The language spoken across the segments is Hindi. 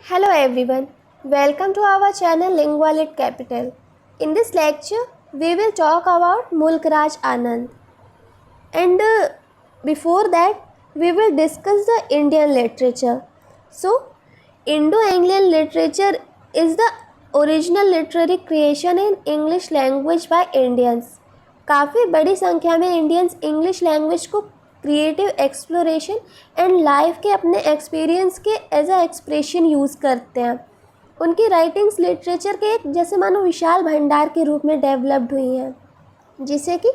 Hello everyone, welcome to our channel Lingualit Capital. In this lecture, we will talk about Mulk Raj Anand. And before that, we will discuss the Indian literature. So, Indo-Anglian literature is the original literary creation in English language by Indians. काफ़ी बड़ी संख्या में इंडियंस इंग्लिश लैंग्वेज को क्रिएटिव एक्सप्लोरेशन एंड लाइफ के अपने एक्सपीरियंस के एज अ एक्सप्रेशन यूज़ करते हैं. उनकी राइटिंग्स लिटरेचर के एक जैसे मानो विशाल भंडार के रूप में डेवलप्ड हुई हैं, जिसे कि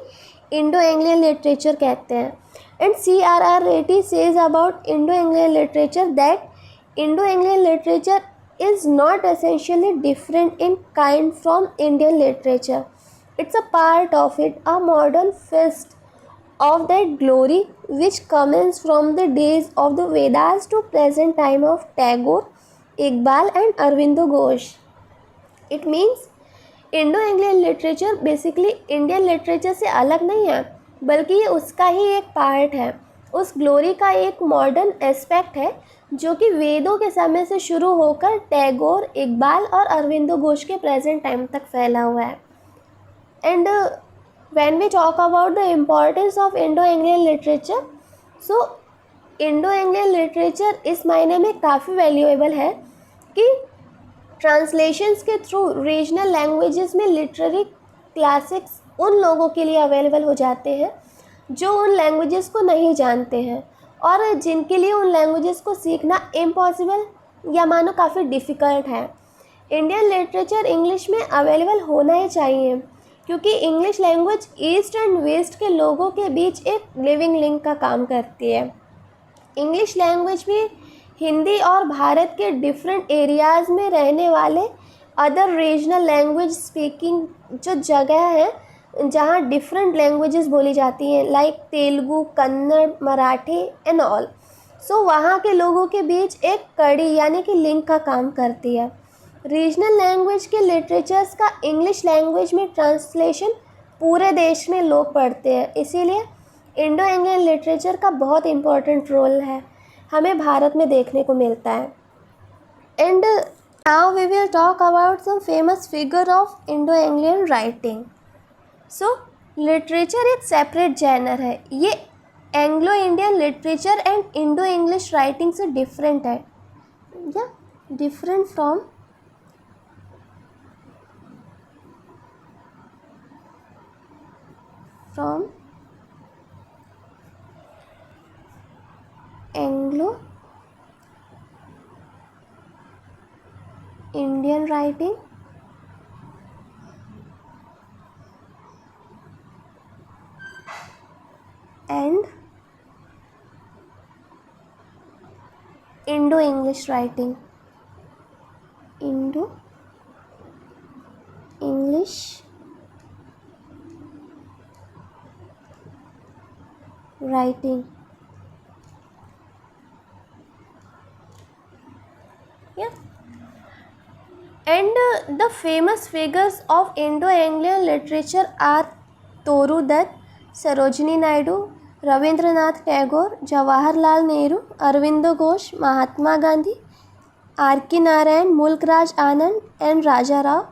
इंडो एंग्लियन लिटरेचर कहते हैं. And C.R.R. Reddy says about Indo Anglian literature that Indo Anglian literature is not essentially different in kind from Indian literature. It's a part of it, a modern feast of that glory which commences from the days of the Vedas to present time of Tagore, Iqbal and Aurobindo Ghosh. It means Indo Indian literature basically Indian literature से अलग नहीं है, बल्कि ये उसका ही एक पार्ट है, उस ग्लोरी का एक मॉडर्न एस्पेक्ट है जो कि वेदों के समय से शुरू होकर टैगोर, इकबाल और अरविंदो घोष के प्रेजेंट टाइम तक फैला हुआ है. And when we talk about the importance of Indo Indian literature, so Indo Indian literature इस मायने में काफ़ी वैल्यूएबल है कि ट्रांसलेशंस के थ्रू रीजनल लैंग्वेजेस में लिटरेरी क्लासिक्स उन लोगों के लिए अवेलेबल हो जाते हैं जो उन लैंग्वेजेस को नहीं जानते हैं और जिनके लिए उन लैंग्वेजेस को सीखना इम्पॉसिबल या मानो काफ़ी डिफ़िकल्ट है. इंडियन लिटरेचर इंग्लिश में अवेलेबल होना ही चाहिए, क्योंकि English language east and west के लोगों के बीच एक लिविंग लिंक का काम करती है. इंग्लिश लैंग्वेज भी हिंदी और भारत के डिफरेंट एरियाज़ में रहने वाले अदर रीजनल लैंग्वेज स्पीकिंग जो जगह है जहाँ डिफरेंट लैंग्वेजेस बोली जाती हैं, like Telugu, Kannada, Marathi and all. So वहाँ के लोगों के बीच एक कड़ी यानी कि लिंक का काम करती है. रीजनल लैंग्वेज के लिटरेचर्स का इंग्लिश लैंग्वेज में ट्रांसलेशन पूरे देश में लोग पढ़ते हैं, इसीलिए इंडो इंडियन लिटरेचर का बहुत इम्पोर्टेंट रोल है, हमें भारत में देखने को मिलता है. And now we will talk about some famous figure of Indo Indian writing. So literature एक सेपरेट जैनर है, ये Anglo Indian literature and Indo English writing से डिफरेंट है, या different from Anglo Indian writing and Indo English writing. Indo English writing. Yeah. And the famous figures of Indo-Anglian literature are Toru Dutt, Sarojini Naidu, Rabindranath Tagore, Jawaharlal Nehru, Aurobindo Ghosh, Mahatma Gandhi, R.K. Narayan, Mulk Raj Anand and Raja Rao,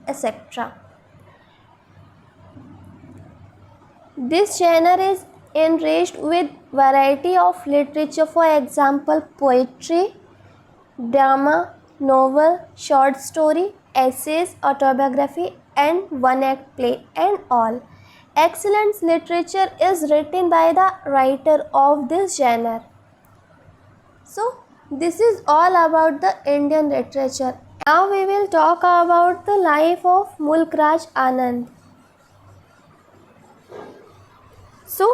etc. This genre is enriched with variety of literature, for example poetry, drama, novel, short story, essays, autobiography and one-act play and all. Excellent literature is written by the writer of this genre. So this is all about the Indian literature. Now we will talk about the life of Mulk Raj Anand. So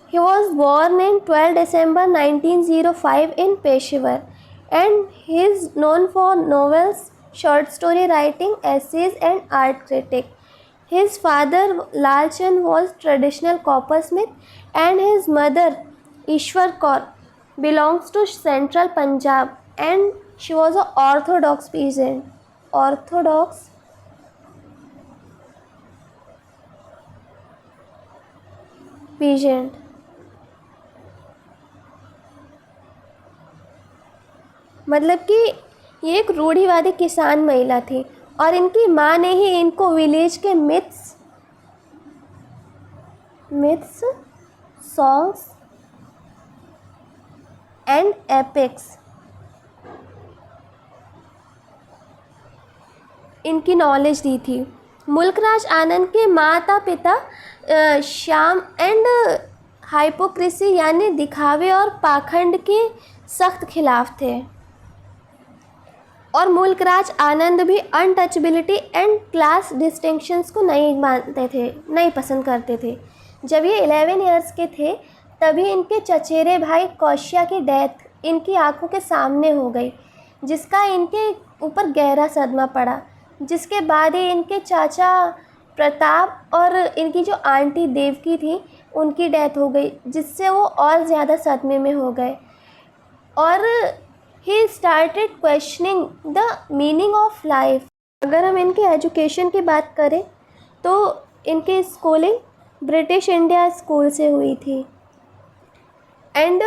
he was born in 12 December 1905 in Peshawar, and he is known for novels, short story writing, essays and art critic. His father Lal Chand was traditional coppersmith and his mother Ishwar Kaur belongs to central Punjab and she was an orthodox peasant. Orthodox peasant. मतलब कि ये एक रूढ़िवादी किसान महिला थी और इनकी माँ ने ही इनको विलेज के मिथ्स सॉन्ग्स एंड एपिक्स इनकी नॉलेज दी थी। मुल्कराज आनंद के माता पिता श्याम एंड हाइपोक्रेसी यानी दिखावे और पाखंड के सख्त खिलाफ थे और मुल्कराज आनंद भी अनटचबिलिटी एंड क्लास डिस्टिंक्शंस को नहीं मानते थे, नहीं पसंद करते थे। जब ये 11 इयर्स के थे तभी इनके चचेरे भाई कौशिया की डेथ इनकी आंखों के सामने हो गई, जिसका इनके ऊपर गहरा सदमा पड़ा। जिसके बाद ही इनके चाचा प्रताप और इनकी जो आंटी देवकी थी उनकी डेथ हो गई, जिससे वो और ज़्यादा सदमे में हो गए और he started questioning the meaning of life. अगर हम इनके एजुकेशन की बात करें तो इनकी स्कूलिंग ब्रिटिश इंडिया स्कूल से हुई थी एंड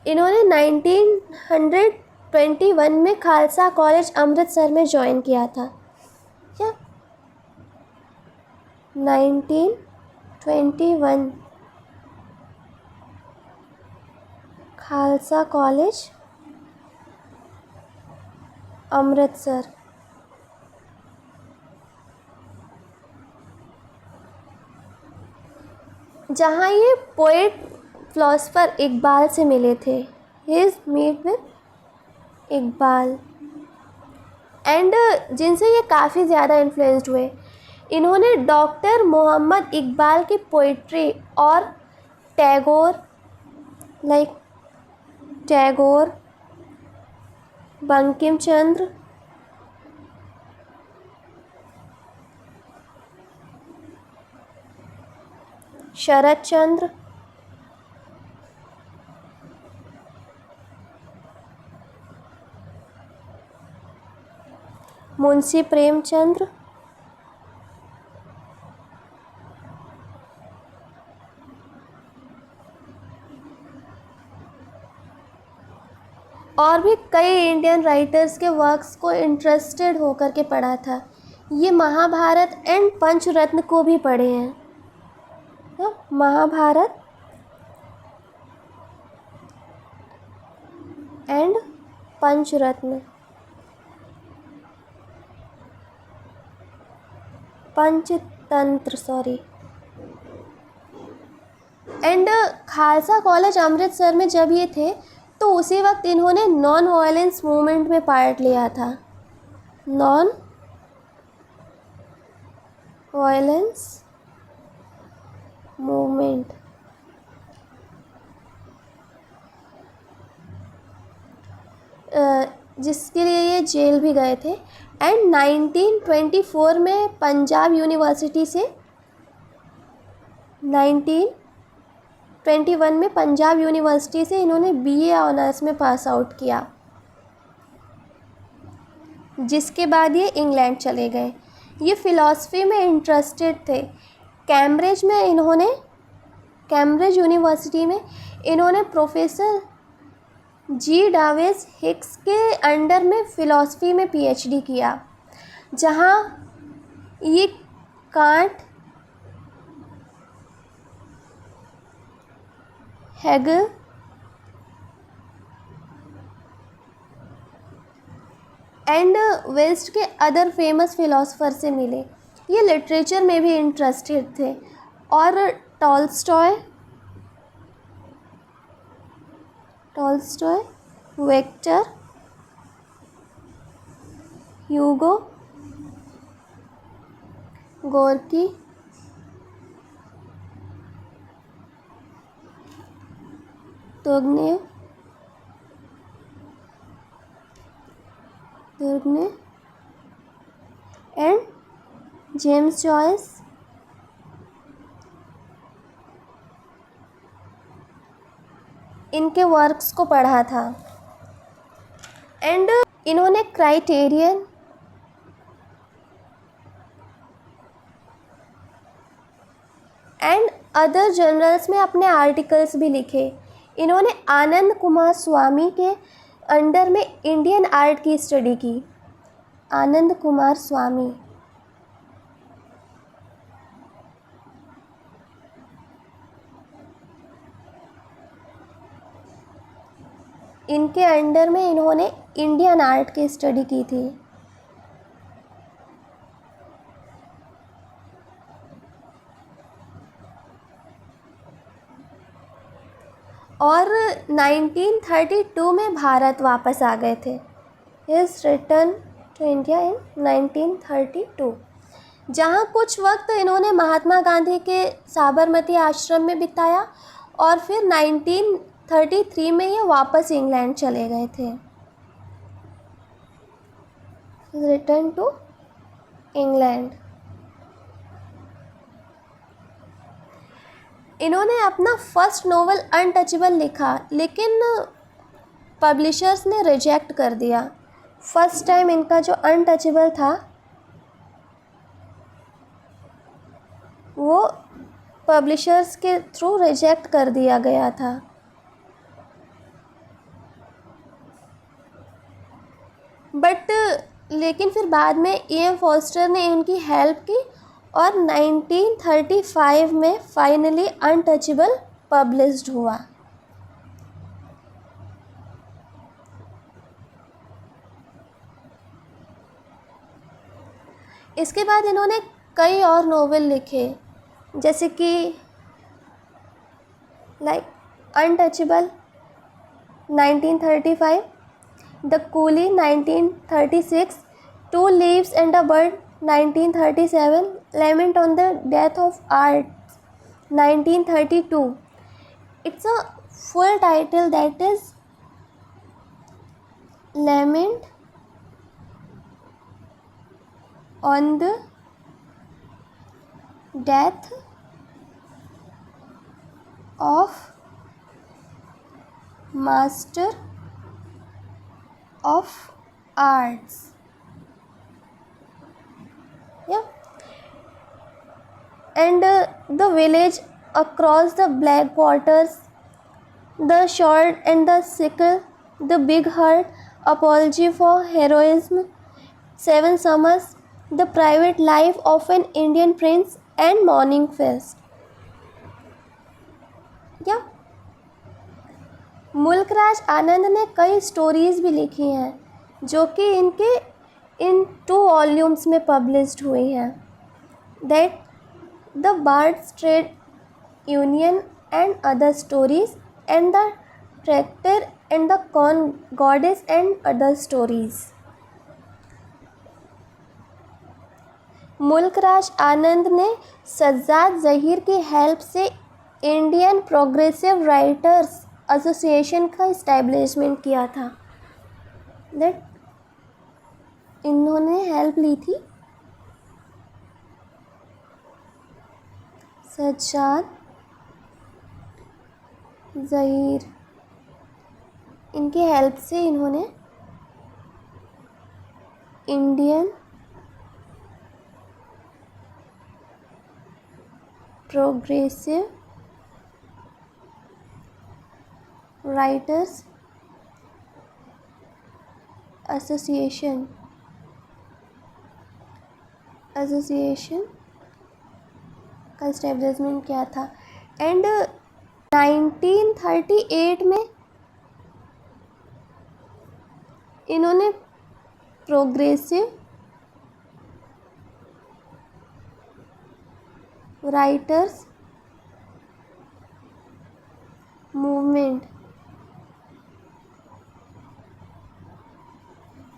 इन्होंने 1921 में खालसा कॉलेज अमृतसर में ज्वाइन किया था। क्या 1921 खालसा कॉलेज अमृतसर। जहाँ ये पोएट फिलोसफर इकबाल से मिले थे। He is meet with Iqbal and जिनसे ये काफ़ी ज़्यादा इन्फ्लुएंस्ड हुए। इन्होंने डॉक्टर मोहम्मद इकबाल की पोइट्री और टैगोर, बंकिम चंद्र, शरत चंद्र, मुंशी प्रेमचंद्र, और भी कई इंडियन राइटर्स के वर्क्स को इंटरेस्टेड होकर के पढ़ा था। ये महाभारत एंड पंचरत्न को भी पढ़े हैं। तो Mahabharat and Panchratna, Panchatantra sorry. And Khalsa college Amritsar में जब ये थे तो उसी वक्त इन्होंने नॉन वायलेंस मूवमेंट में पार्ट लिया था। नॉन वायलेंस मूवमेंट जिसके लिए ये जेल भी गए थे एंड 1924 में पंजाब यूनिवर्सिटी से 1921 में पंजाब यूनिवर्सिटी से इन्होंने बीए ऑनर्स में पास आउट किया, जिसके बाद ये इंग्लैंड चले गए। ये फ़िलासफ़ी में इंटरेस्टेड थे। कैम्ब्रिज यूनिवर्सिटी में इन्होंने प्रोफेसर जी डावेस हिक्स के अंडर में फ़िलासफ़ी में पीएचडी किया, जहाँ ये कांट, हेगल एंड वेस्ट के अदर फेमस फ़िलासफ़र से मिले। ये लिटरेचर में भी इंटरेस्टेड थे और Tolstoy, Victor Hugo, Gorky, Turgenev and James Joyce इनके वर्क्स को पढ़ा था एंड इन्होंने क्राइटेरियन एंड अदर जर्नल्स में अपने आर्टिकल्स भी लिखे। इन्होंने आनंद कुमार स्वामी के अंडर में इंडियन आर्ट की स्टडी की? आनंद कुमार स्वामी। इनके अंडर में इन्होंने इंडियन आर्ट की स्टडी की थी। और 1932 में भारत वापस आ गए थे। His return to India in 1932, जहाँ कुछ वक्त इन्होंने महात्मा गांधी के साबरमती आश्रम में बिताया और फिर 1933 में ये वापस इंग्लैंड चले गए थे। Return to England. इन्होंने अपना फर्स्ट नोवेल अनटचेबल लिखा, लेकिन पब्लिशर्स ने रिजेक्ट कर दिया। फर्स्ट टाइम इनका जो अनटचेबल था वो पब्लिशर्स के थ्रू रिजेक्ट कर दिया गया था। बट लेकिन फिर बाद में E.M. फॉस्टर ने इनकी हेल्प की और 1935 में फाइनली अनटचेबल पब्लिश्ड हुआ। इसके बाद इन्होंने कई और नोवेल लिखे, जैसे कि like untouchable 1935, the coolie 1936, two leaves and a bird 1937, lament on the death of art 1932. It's a full title, that is Lament on the Death of Master of Arts. Yeah. And the village across the black waters, the sword and the sickle, the big heart, apology for heroism, 7 summers, the private life of an Indian prince, and morning feast. या मुल्कराज आनंद ने कई स्टोरीज़ भी लिखी हैं जो कि इनके इन 2 वॉल्यूम्स में पब्लिश्ड हुई हैं, that the bards trade union and other stories and the tractor and the corn goddess and other stories. Mulkraj Anand ने सज्जाद ज़हीर की हेल्प से इंडियन प्रोग्रेसिव राइटर्स एसोसिएशन का इस्टेब्लिशमेंट किया था। दैट इन्होंने हेल्प ली थी सज्जाद ज़हीर, इनकी हेल्प से इन्होंने इंडियन प्रोग्रेसिव राइटर्स एसोसिएशन का इस्टेब्लिशमेंट किया था। एंड 1938 में इन्होंने प्रोग्रेसिव राइटर्स मूवमेंट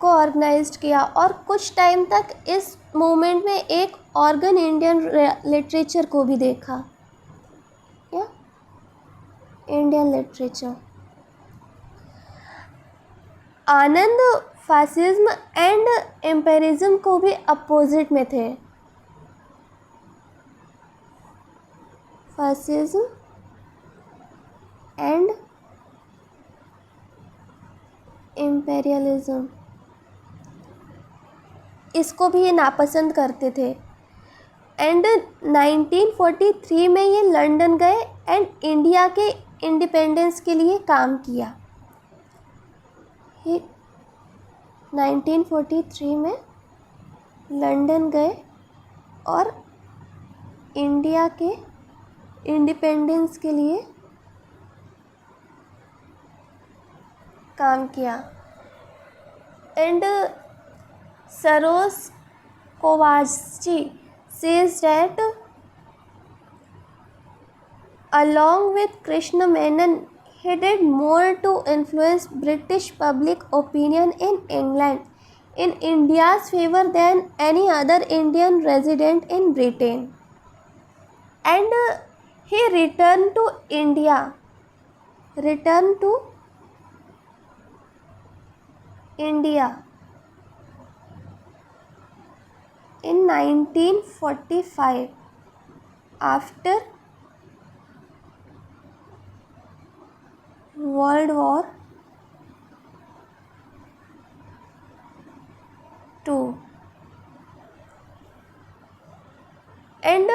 को ऑर्गेनाइज्ड किया और कुछ टाइम तक इस मूवमेंट में एक ऑर्गन इंडियन लिटरेचर को भी देखा, या Indian literature. Anand fascism and एम्पिरिज्म को भी अपोजिट में थे। फासिज्म एंड इम्पेरियलिज्म, इसको भी ये नापसंद करते थे। एंड 1943 में ये लंदन गए एंड इंडिया के इंडिपेंडेंस के लिए काम किया। ही 1943 में लंदन गए और इंडिया के इंडिपेंडेंस के लिए काम किया। And Saroj Kovachi says that along with Krishna Menon, he did more to influence British public opinion in England in India's favor than any other Indian resident in Britain. And he returned to India in 1945 after World War II. And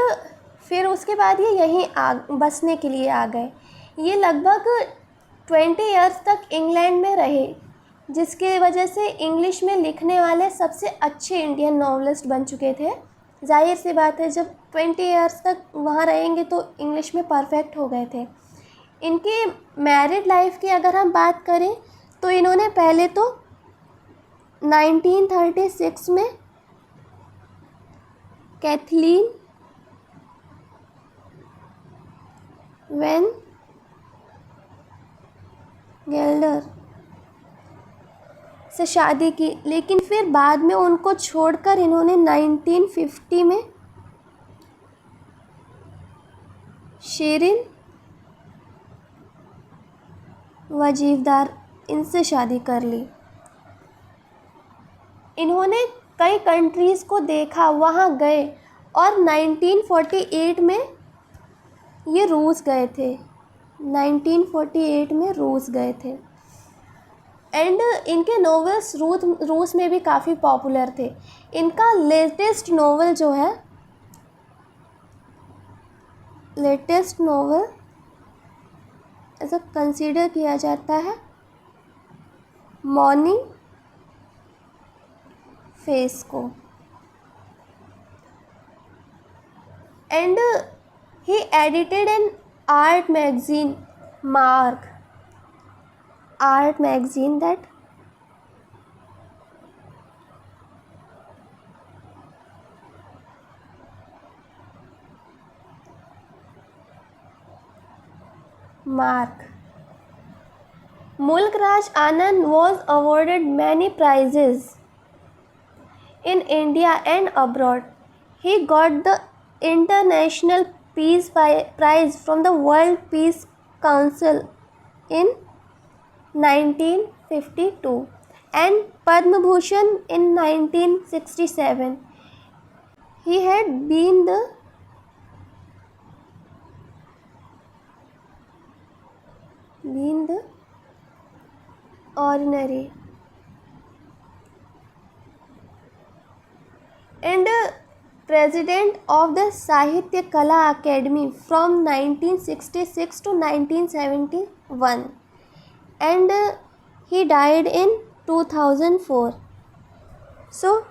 फिर उसके बाद ये यहीं बसने के लिए आ गए। ये लगभग 20 इयर्स तक इंग्लैंड में रहे, जिसकी वजह से इंग्लिश में लिखने वाले सबसे अच्छे इंडियन नॉवलिस्ट बन चुके थे। जाहिर सी बात है, जब 20 इयर्स तक वहाँ रहेंगे तो इंग्लिश में परफेक्ट हो गए थे। इनके मैरिड लाइफ की अगर हम बात करें तो इन्होंने पहले तो 1936 में कैथलीन वैन गेल्डर से शादी की, लेकिन फिर बाद में उनको छोड़कर इन्होंने 1950 में शेरिन वजीवदार इनसे शादी कर ली। इन्होंने कई कंट्रीज़ को देखा, वहाँ गए और 1948 में ये रूस गए थे। 1948 में रूस गए थे। एंड इनके नॉवेल्स रूस में भी काफ़ी पॉपुलर थे। इनका लेटेस्ट नॉवल ऐसा कंसीडर किया जाता है मॉर्निंग फेस को। And he edited an art magazine Mark Mulk Raj Anand was awarded many prizes in India and abroad. He got the International Peace Prize from the World Peace Council in 1952 and Padma Bhushan in 1967. He had been the honorary and president of the Sahitya Kala Academy from 1966 to 1971, and he died in 2004. So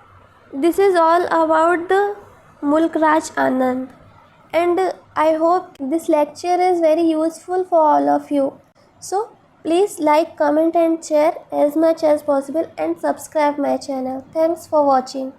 this is all about the Mulk Raj Anand, and I hope this lecture is very useful for all of you. So please like, comment and share as much as possible and subscribe my channel. Thanks for watching.